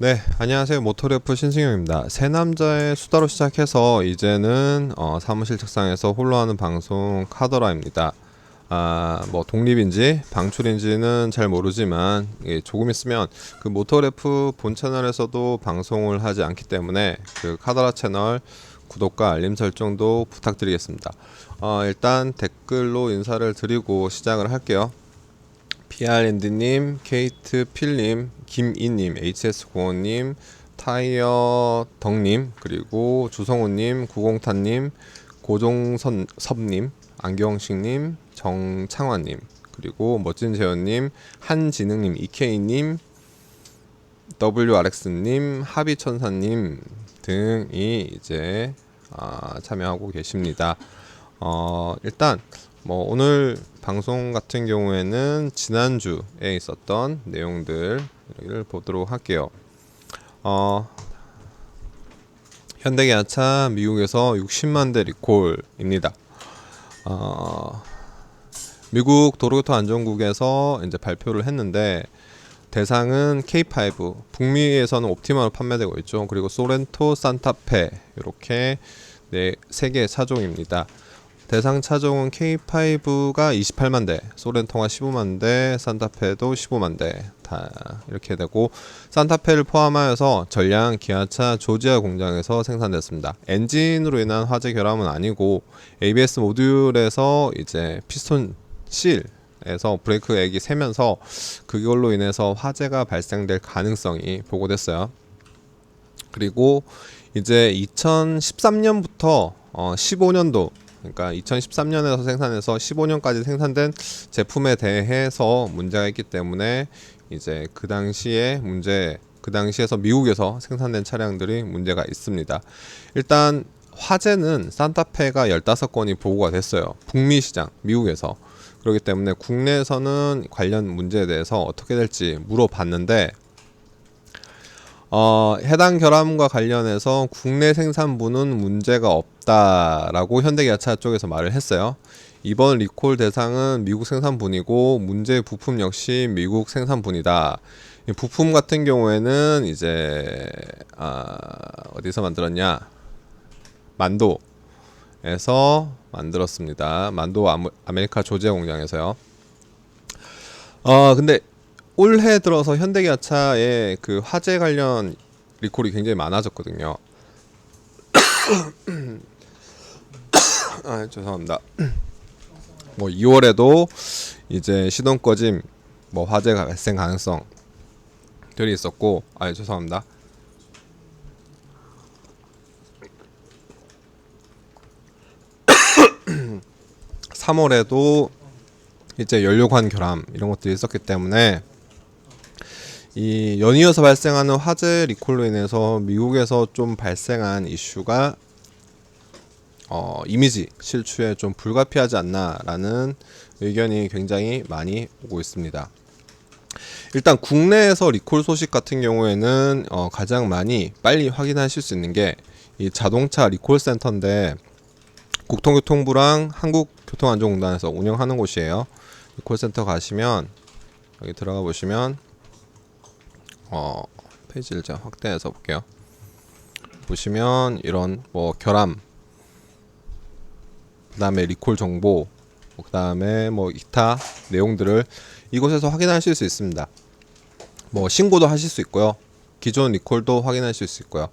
네, 안녕하세요. 모토래프 신승용입니다. 새 남자의 수다로 시작해서 이제는 사무실 책상에서 홀로 하는 방송 카더라입니다. 뭐 독립인지 방출인지는 잘 모르지만 조금 있으면 그 모토래프 본 채널에서도 방송을 하지 않기 때문에 그 카더라 채널 구독과 알림 설정도 부탁드리겠습니다. 일단 댓글로 인사를 드리고 시작을 할게요. PR랜드님, 케이트 필님, 김이님, HS공원님, 타이어 덕님, 그리고 주성호님, 구공탄님, 고종섭님, 안경식님, 정창환님, 그리고 멋진재현님, 한진흥님, 이케이님, WRX님, 하비천사님 등이 이제 참여하고 계십니다. 일단 뭐 오늘 방송 같은 경우에는 지난주에 있었던 내용들을 보도록 할게요. 현대기아차 미국에서 60만 대 리콜입니다. 미국 도로교통안전국에서 이제 발표를 했는데 대상은 K5, 북미에서는 옵티마로 판매되고 있죠. 그리고 소렌토, 산타페 이렇게 네, 3개의 차종입니다. 대상 차종은 K5가 28만 대, 소렌토가 15만 대, 산타페도 15만 대 다 이렇게 되고 산타페를 포함하여서 전량 기아차 조지아 공장에서 생산됐습니다. 엔진으로 인한 화재 결함은 아니고 ABS 모듈에서 이제 피스톤 실에서 브레이크액이 새면서 그걸로 인해서 화재가 발생될 가능성이 보고됐어요. 그리고 이제 2013년부터 15년도 그러니까 2013년에서 생산해서 15년까지 생산된 제품에 대해서 문제가 있기 때문에 이제 그 당시에서 미국에서 생산된 차량들이 문제가 있습니다. 일단 화재는 산타페가 15건이 보고가 됐어요. 북미 시장, 미국에서. 그렇기 때문에 국내에서는 관련 문제에 대해서 어떻게 될지 물어봤는데 해당 결함과 관련해서 국내 생산부는 문제가 없다라고 현대기아차 쪽에서 말을 했어요. 이번 리콜 대상은 미국 생산분이고 문제 부품 역시 미국 생산분이다. 부품 같은 경우에는 이제 어디서 만들었냐? 만도에서 만들었습니다. 만도 아메리카 조지아 공장에서요. 근데 올해 들어서 현대기아차의 그 화재 관련 리콜이 굉장히 많아졌거든요. 죄송합니다. 뭐 2월에도 이제 시동 꺼짐, 뭐 화재 발생 가능성들이 있었고, 죄송합니다. 3월에도 이제 연료관 결함 이런 것들이 있었기 때문에 이 연이어서 발생하는 화재 리콜로 인해서 미국에서 좀 발생한 이슈가 이미지 실추에 좀 불가피하지 않나라는 의견이 굉장히 많이 오고 있습니다. 일단 국내에서 리콜 소식 같은 경우에는 가장 많이 빨리 확인하실 수 있는 게 이 자동차 리콜 센터인데 국토교통부랑 한국교통안전공단에서 운영하는 곳이에요. 리콜 센터 가시면 여기 들어가 보시면 페이지를 좀 확대해서 볼게요. 보시면 이런 뭐 결함, 그 다음에 리콜 정보, 그 다음에 뭐 기타 내용들을 이곳에서 확인하실 수 있습니다. 뭐 신고도 하실 수 있고요. 기존 리콜도 확인하실 수 있고요.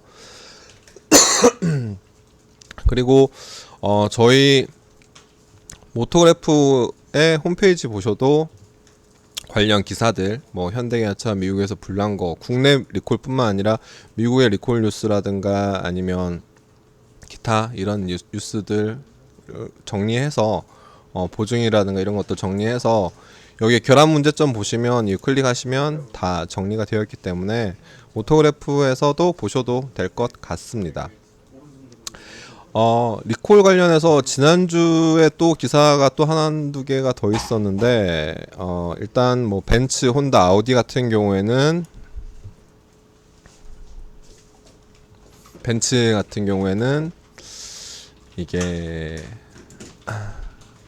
그리고 저희 모토그래프의 홈페이지 보셔도 관련 기사들, 뭐 현대기아차 미국에서 불난 거, 국내 리콜뿐만 아니라 미국의 리콜 뉴스라든가 아니면 기타 이런 뉴스들 정리해서 보증이라든가 이런 것도 정리해서 여기 결함 문제점 보시면 클릭하시면 다 정리가 되어 있기 때문에 모토그래프에서도 보셔도 될 것 같습니다. 리콜 관련해서 지난주에 또 기사가 또 한두 개가 더 있었는데 일단 뭐 벤츠, 혼다, 아우디 같은 경우에는 이게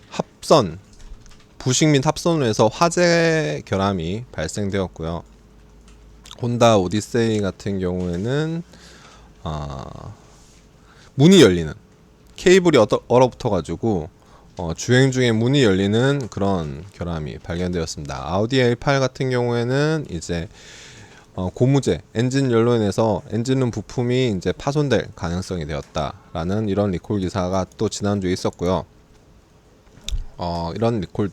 합선 부식 및 합선으로 해서 화재 결함이 발생되었고요. 혼다 오디세이 같은 경우에는 문이 열리는, 케이블이 얼어붙어 가지고 주행 중에 문이 열리는 그런 결함이 발견되었습니다. 아우디 A8 같은 경우에는 이제 고무재 엔진 연료로 인해서 엔진룸 부품이 이제 파손될 가능성이 되었다라는 이런 리콜 기사가 또 지난주에 있었고요. 이런 리콜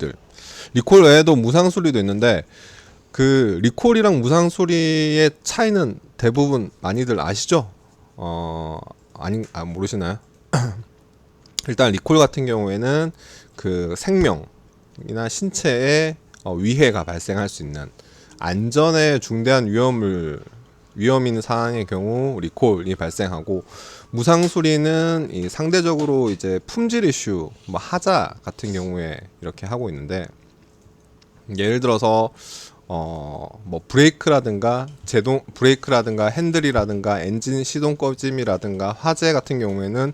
외에도 무상 수리도 있는데, 그 리콜이랑 무상 수리의 차이는 대부분 많이들 아시죠? 모르시나요? 일단 리콜 같은 경우에는 그 생명이나 신체에 위해가 발생할 수 있는 안전에 중대한 위험 있는 사항의 경우 리콜이 발생하고, 무상 수리는 이 상대적으로 이제 품질 이슈, 뭐 하자 같은 경우에 이렇게 하고 있는데, 예를 들어서 뭐 브레이크라든가 핸들이라든가 엔진 시동 꺼짐이라든가 화재 같은 경우에는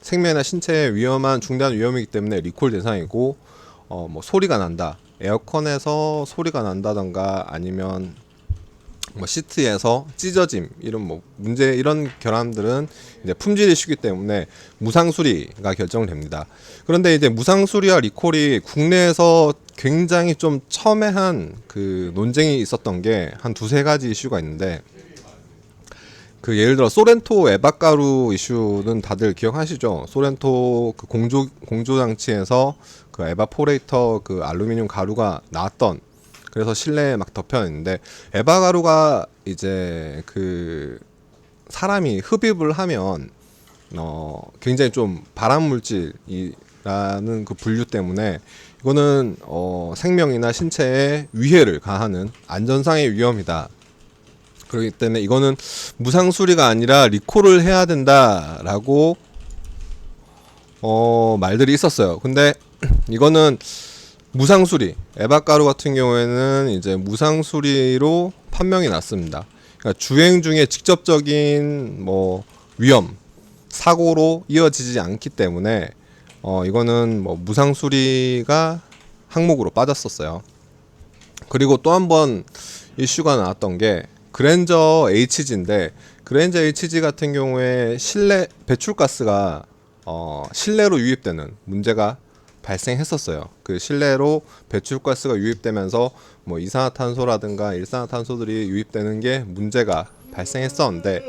생명이나 신체에 위험한 중대한 위험이기 때문에 리콜 대상이고, 뭐 소리가 난다, 에어컨에서 소리가 난다던가 아니면 뭐 시트에서 찢어짐, 이런 결함들은 이제 품질 이슈이기 때문에 무상 수리가 결정됩니다. 그런데 이제 무상 수리와 리콜이 국내에서 굉장히 좀 첨예한 그 논쟁이 있었던 게 한 두세 가지 이슈가 있는데, 그 예를 들어 소렌토 에바가루 이슈는 다들 기억하시죠? 소렌토 그 공조 장치에서 그 에바포레이터 그 알루미늄 가루가 나왔던, 그래서 실내에 막 덮여있는데, 에바가루가 이제 그 사람이 흡입을 하면 굉장히 좀 발암 물질이라는 그 분류 때문에 이거는 생명이나 신체에 위해를 가하는 안전상의 위험이다. 그렇기 때문에 이거는 무상 수리가 아니라 리콜을 해야 된다라고 말들이 있었어요. 근데 이거는 무상 수리, 에바가루 같은 경우에는 이제 무상 수리로 판명이 났습니다. 그러니까 주행 중에 직접적인 뭐 위험, 사고로 이어지지 않기 때문에 이거는 뭐 무상 수리가 항목으로 빠졌었어요. 그리고 또 한 번 이슈가 나왔던 게 그랜저 HG인데, 그랜저 HG 같은 경우에 실내 배출가스가 실내로 유입되는 문제가 발생했었어요. 그 실내로 배출가스가 유입되면서 뭐 이산화탄소라든가 일산화탄소들이 유입되는 게 문제가 발생했었는데,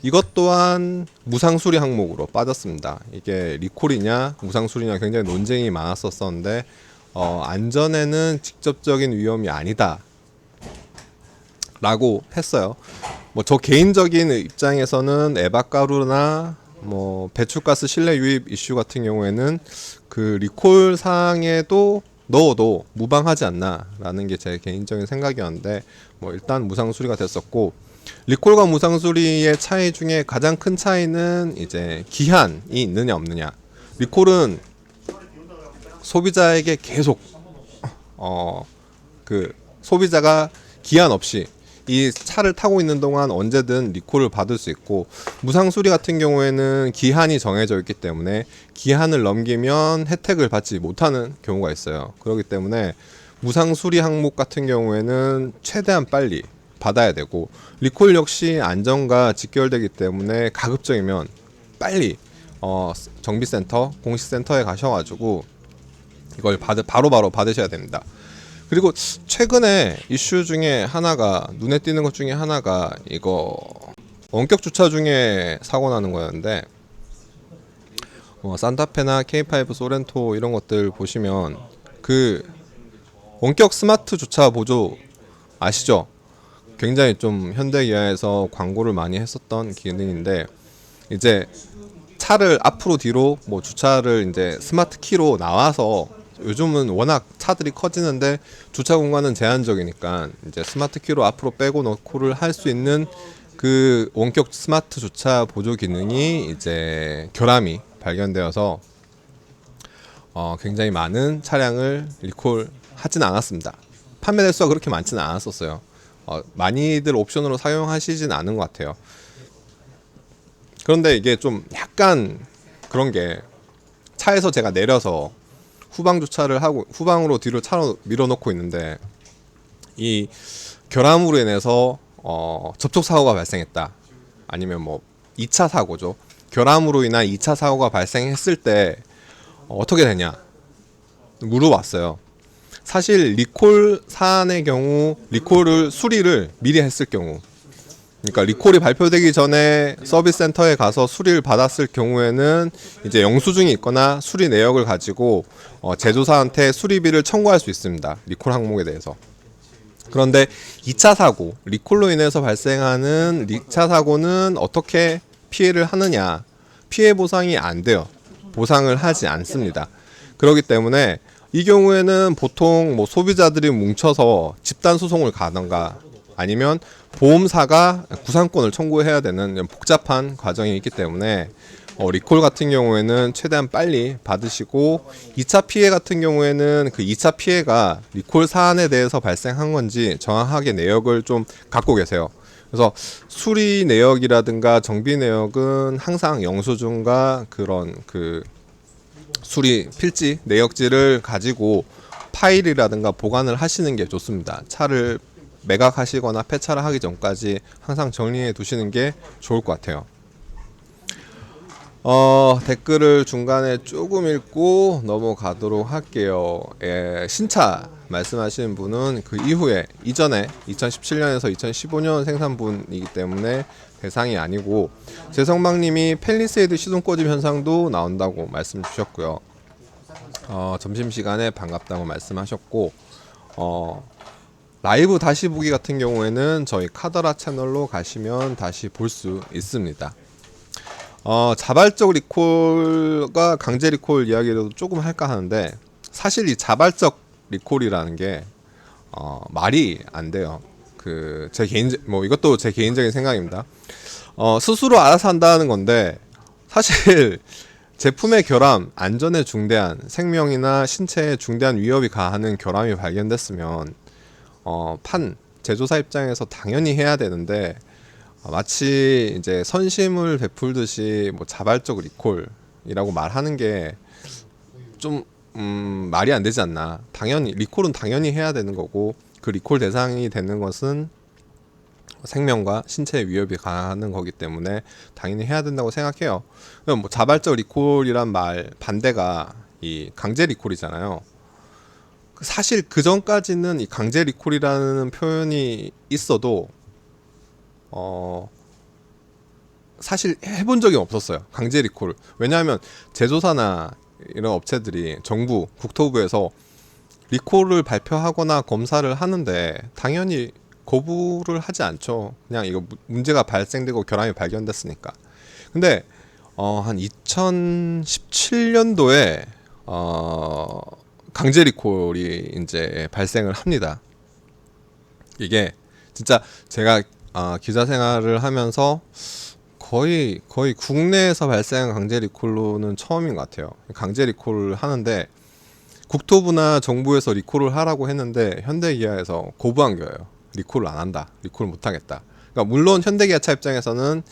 이것 또한 무상수리 항목으로 빠졌습니다. 이게 리콜이냐 무상수리냐 굉장히 논쟁이 많았었는데, 안전에는 직접적인 위험이 아니다 라고 했어요. 뭐 저 개인적인 입장에서는 에바가루나 뭐 배출가스 실내 유입 이슈 같은 경우에는 그 리콜 사항에도 넣어도 무방하지 않나라는 게 제 개인적인 생각이었는데, 뭐 일단 무상 수리가 됐었고, 리콜과 무상 수리의 차이 중에 가장 큰 차이는 이제 기한이 있느냐 없느냐. 리콜은 소비자에게 계속 그 소비자가 기한 없이 이 차를 타고 있는 동안 언제든 리콜을 받을 수 있고, 무상 수리 같은 경우에는 기한이 정해져 있기 때문에 기한을 넘기면 혜택을 받지 못하는 경우가 있어요. 그렇기 때문에 무상 수리 항목 같은 경우에는 최대한 빨리 받아야 되고, 리콜 역시 안전과 직결되기 때문에 가급적이면 빨리 정비센터, 공식센터에 가셔가지고 이걸 바로바로 받으셔야 됩니다. 그리고 최근에 이슈 중에 하나가, 눈에 띄는 것 중에 하나가 이거 원격 주차 중에 사고 나는 거였는데, 산타페나 K5 소렌토 이런 것들 보시면 그 원격 스마트 주차 보조 아시죠? 굉장히 좀 현대기아에서 광고를 많이 했었던 기능인데, 이제 차를 앞으로 뒤로 뭐 주차를 이제 스마트 키로 나와서, 요즘은 워낙 차들이 커지는데 주차 공간은 제한적이니까 이제 스마트 키로 앞으로 빼고 넣고를 할 수 있는 그 원격 스마트 주차 보조 기능이 이제 결함이 발견되어서 굉장히 많은 차량을 리콜하진 않았습니다. 판매 대수가 그렇게 많지는 않았었어요. 많이들 옵션으로 사용하시진 않은 것 같아요. 그런데 이게 좀 약간 그런 게, 차에서 제가 내려서 후방 주차를 하고 후방으로 뒤로 차로 밀어놓고 있는데, 이 결함으로 인해서 접촉 사고가 발생했다. 아니면 뭐 2차 사고죠. 결함으로 인한 2차 사고가 발생했을 때 어떻게 되냐 물어봤어요. 사실 리콜 사안의 경우 리콜을 수리를 미리 했을 경우, 그러니까 리콜이 발표되기 전에 서비스 센터에 가서 수리를 받았을 경우에는 이제 영수증이 있거나 수리 내역을 가지고 제조사한테 수리비를 청구할 수 있습니다. 리콜 항목에 대해서. 그런데 2차 사고, 리콜로 인해서 발생하는 2차 사고는 어떻게 피해를 하느냐? 피해 보상이 안 돼요. 보상을 하지 않습니다. 그렇기 때문에 이 경우에는 보통 뭐 소비자들이 뭉쳐서 집단 소송을 가던가 아니면 보험사가 구상권을 청구해야 되는 복잡한 과정이 있기 때문에 리콜 같은 경우에는 최대한 빨리 받으시고, 2차 피해 같은 경우에는 그 2차 피해가 리콜 사안에 대해서 발생한 건지 정확하게 내역을 좀 갖고 계세요. 그래서 수리 내역이라든가 정비 내역은 항상 영수증과 그런 그 수리 필지 내역지를 가지고 파일이라든가 보관을 하시는 게 좋습니다. 차를 매각하시거나 폐차를 하기 전까지 항상 정리해 두시는 게 좋을 것 같아요. 댓글을 중간에 조금 읽고 넘어가도록 할게요. 신차 말씀하시는 분은 그 이후에 이전에 2017년에서 2015년 생산분이기 때문에 대상이 아니고, 재성방님이 펠리세이드 시동 꺼짐 현상도 나온다고 말씀 주셨고요. 점심시간에 반갑다고 말씀하셨고, 라이브 다시 보기 같은 경우에는 저희 카더라 채널로 가시면 다시 볼 수 있습니다. 자발적 리콜과 강제 리콜 이야기도 조금 할까 하는데, 사실 이 자발적 리콜이라는 게 말이 안 돼요. 이것도 제 개인적인 생각입니다. 스스로 알아서 한다는 건데, 사실 제품의 결함, 안전에 중대한, 생명이나 신체에 중대한 위협이 가하는 결함이 발견됐으면 제조사 입장에서 당연히 해야 되는데, 마치 이제 선심을 베풀듯이 뭐 자발적 리콜이라고 말하는 게 좀 말이 안 되지 않나. 당연히 리콜은 당연히 해야 되는 거고, 그 리콜 대상이 되는 것은 생명과 신체에 위협이 가하는 거기 때문에 당연히 해야 된다고 생각해요. 그럼 뭐 자발적 리콜이란 말 반대가 이 강제 리콜이잖아요. 사실 그 전까지는 이 강제 리콜이라는 표현이 있어도 사실 해본 적이 없었어요. 강제 리콜. 왜냐하면 제조사나 이런 업체들이 정부, 국토부에서 리콜을 발표하거나 검사를 하는데 당연히 거부를 하지 않죠. 그냥 이거 문제가 발생되고 결함이 발견됐으니까. 근데 한 2017년도에 강제 리콜이 이제 발생을 합니다. 이게 진짜 제가 기자 생활을 하면서 거의 국내에서 발생한 강제 리콜로는 처음인 것 같아요. 강제 리콜을 하는데 국토부나 정부에서 리콜을 하라고 했는데 현대기아에서 거부한 거예요. 리콜을 안 한다. 리콜을 못 하겠다. 그러니까 물론 현대기아차 입장에서는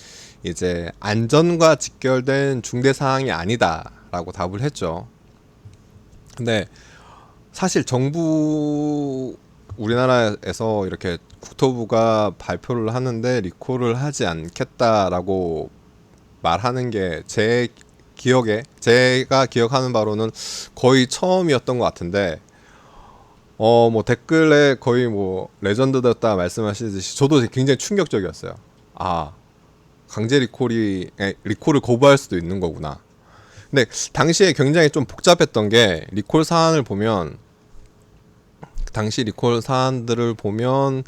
이제 안전과 직결된 중대 사항이 아니다라고 답을 했죠. 근데 사실 정부 우리나라에서 이렇게 국토부가 발표를 하는데 리콜을 하지 않겠다라고 말하는 게 제 기억에, 제가 기억하는 바로는 거의 처음이었던 것 같은데, 뭐 댓글에 거의 뭐 레전드였다 말씀하시듯이 저도 굉장히 충격적이었어요. 강제 리콜을 거부할 수도 있는 거구나. 근데 당시에 굉장히 좀 복잡했던 게, 리콜 사안을 보면, 당시 리콜 사안들을 보면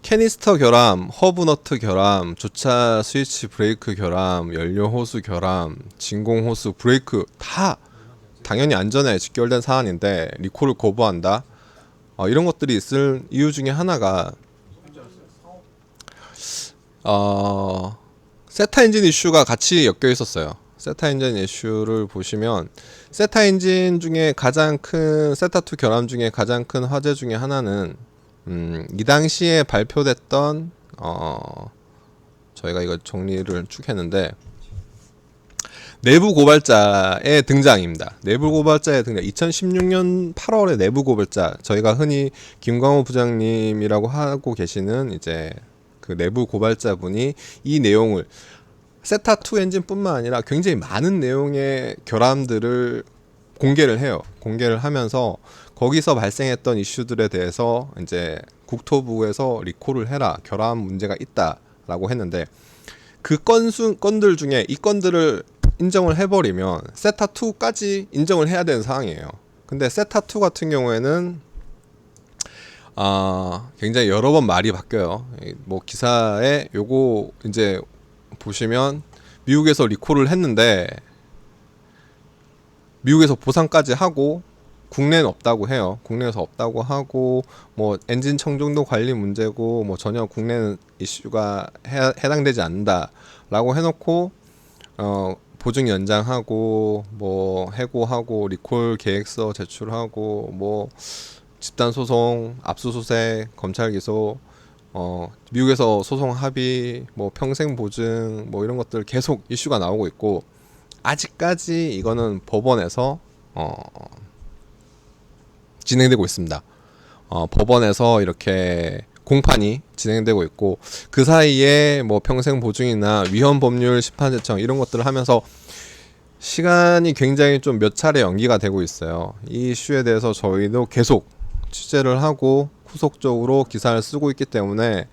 캐니스터 결함, 허브너트 결함, 주차 스위치 브레이크 결함, 연료 호수 결함, 진공 호수 브레이크 다 당연히 안전에 직결된 사안인데 리콜을 거부한다. 이런 것들이 있을 이유 중에 하나가 세타 엔진 이슈가 같이 엮여 있었어요. 세타 엔진 이슈를 보시면 세타 엔진 중에 가장 큰, 세타2 결함 중에 가장 큰 화제 중에 하나는 이 당시에 발표됐던 저희가 이거 정리를 쭉 했는데, 내부 고발자의 등장입니다. 내부 고발자의 등장. 2016년 8월에 내부 고발자, 저희가 흔히 김광호 부장님이라고 하고 계시는 이제 그 내부 고발자분이 이 내용을 세타2 엔진뿐만 아니라 굉장히 많은 내용의 결함들을 공개를 해요. 공개를 하면서 거기서 발생했던 이슈들에 대해서 이제 국토부에서 리콜을 해라, 결함 문제가 있다라고 했는데, 그 건들 중에 이 건들을 인정을 해버리면 세타2까지 인정을 해야 되는 상황이에요. 근데 세타2 같은 경우에는 굉장히 여러 번 말이 바뀌어요. 뭐 기사에 요거 이제 보시면 미국에서 리콜을 했는데 미국에서 보상까지 하고 국내는 없다고 해요. 국내에서 없다고 하고 뭐 엔진 청정도 관리 문제고 뭐 전혀 국내는 이슈가 해당되지 않는다라고 해놓고 보증 연장하고 뭐 해고하고 리콜 계획서 제출하고 뭐 집단 소송, 압수수색, 검찰 기소, 미국에서 소송 합의, 뭐 평생 보증, 뭐 이런 것들 계속 이슈가 나오고 있고, 아직까지 이거는 법원에서 진행되고 있습니다. 법원에서 이렇게 공판이 진행되고 있고, 그 사이에 뭐 평생 보증이나 위헌 법률 심판 제청 이런 것들을 하면서 시간이 굉장히 좀 몇 차례 연기가 되고 있어요. 이 이슈에 대해서 저희도 계속 취재를 하고 후속적으로 기사를 쓰고 있기 때문에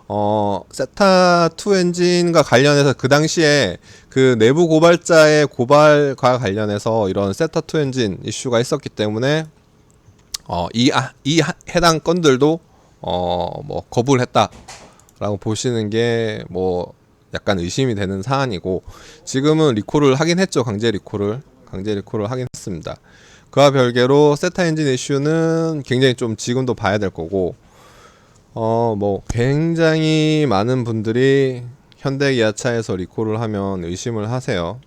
세타2 엔진과 관련해서 그 당시에 그 내부 고발자의 고발과 관련해서 이런 세타2 엔진 이슈가 있었기 때문에 이 해당 건들도 뭐 거부를 했다라고 보시는 게 뭐 약간 의심이 되는 사안이고, 지금은 리콜을 하긴 했죠. 강제 리콜을 하긴 했습니다. 그와 별개로 세타 엔진 이슈는 굉장히 좀 지금도 봐야 될 거고, 뭐 굉장히 많은 분들이 현대기아차에서 리콜을 하면 의심을 하세요.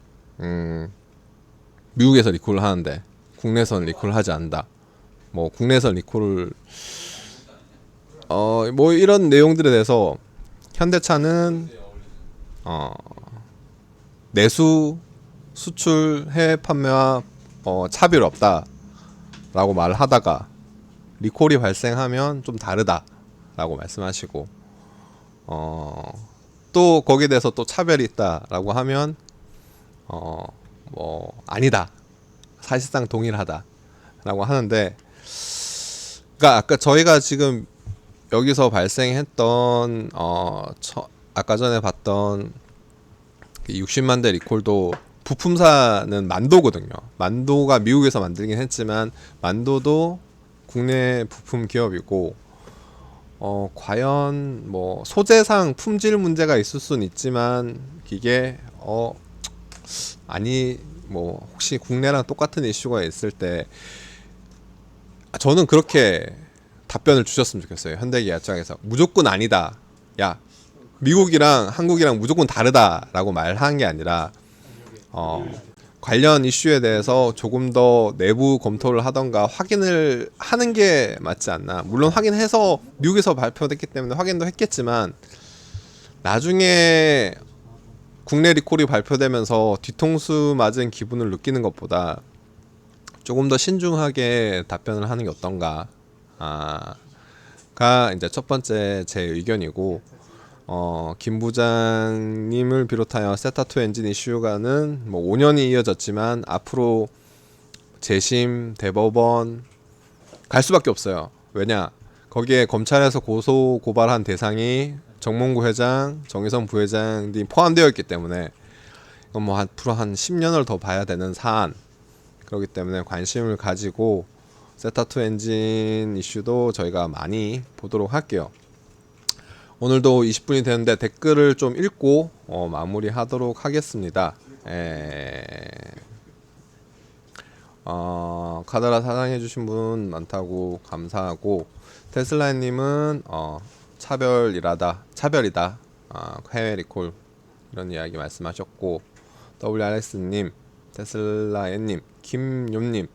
미국에서 리콜을 하는데 국내선 리콜을 하지 않는다. 뭐 국내선 리콜을 뭐 이런 내용들에 대해서 현대차는 내수 수출 해외 판매와 차별 없다라고 말을 하다가 리콜이 발생하면 좀 다르다라고 말씀하시고, 또 거기에 대해서 또 차별이 있다라고 하면 뭐 아니다, 사실상 동일하다라고 하는데, 그러니까 아까 저희가 지금 여기서 발생했던 아까 전에 봤던 60만 대 리콜도 부품사는 만도거든요. 만도가 미국에서 만들긴 했지만 만도도 국내 부품 기업이고, 과연 뭐 소재상 품질 문제가 있을 수는 있지만 이게 아니 뭐 혹시 국내랑 똑같은 이슈가 있을 때 저는 그렇게 답변을 주셨으면 좋겠어요. 현대기아차에서 무조건 아니다, 야 미국이랑 한국이랑 무조건 다르다라고 말한 게 아니라 관련 이슈에 대해서 조금 더 내부 검토를 하던가 확인을 하는 게 맞지 않나. 물론 확인해서 미국에서 발표됐기 때문에 확인도 했겠지만 나중에 국내 리콜이 발표되면서 뒤통수 맞은 기분을 느끼는 것보다 조금 더 신중하게 답변을 하는 게 어떤가 가 이제 첫 번째 제 의견이고, 김 부장님을 비롯하여 세타2 엔진 이슈가는 뭐 5년이 이어졌지만 앞으로 재심, 대법원 갈 수밖에 없어요. 왜냐? 거기에 검찰에서 고소 고발한 대상이 정몽구 회장, 정의선 부회장 이 포함되어 있기 때문에 이건 뭐 앞으로 한 10년을 더 봐야 되는 사안. 그렇기 때문에 관심을 가지고 세타2 엔진 이슈도 저희가 많이 보도록 할게요. 오늘도 20분이 되는데 댓글을 좀 읽고 마무리하도록 하겠습니다. 카더라 사랑해주신 분 많다고 감사하고, 테슬라님은 차별이다, 해외 리콜 이런 이야기 말씀하셨고, WRS님, 테슬라애님, 김용님,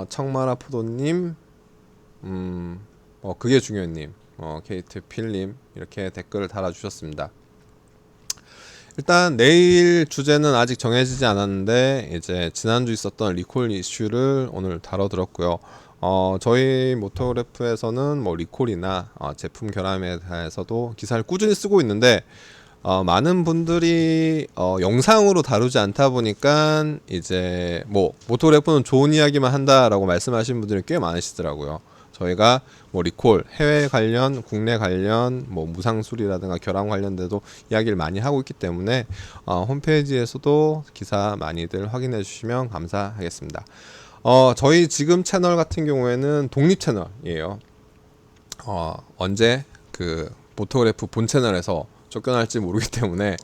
청마라 포도님, 그게 중요해님, 케이트 필님 이렇게 댓글을 달아주셨습니다. 일단 내일 주제는 아직 정해지지 않았는데 이제 지난주 있었던 리콜 이슈를 오늘 다뤄들었고요. 저희 모토그래프에서는 뭐 리콜이나 제품 결함에 대해서도 기사를 꾸준히 쓰고 있는데 많은 분들이 영상으로 다루지 않다 보니까 이제 뭐 모토그래프는 좋은 이야기만 한다라고 말씀하시는 분들이 꽤 많으시더라고요. 저희가 뭐 리콜, 해외 관련, 국내 관련, 뭐 무상수리라든가 결함 관련돼도 이야기를 많이 하고 있기 때문에 홈페이지에서도 기사 많이들 확인해 주시면 감사하겠습니다. 저희 지금 채널 같은 경우에는 독립 채널이에요. 언제 그 모토그래프 본 채널에서 쫓겨날지 모르기 때문에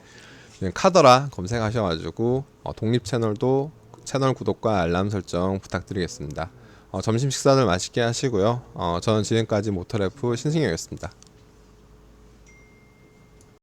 그냥 카더라 검색하셔가지고 독립 채널도 채널 구독과 알람 설정 부탁드리겠습니다. 점심 식사들 맛있게 하시고요. 저는 지금까지 모토그래프 신승엽이었습니다.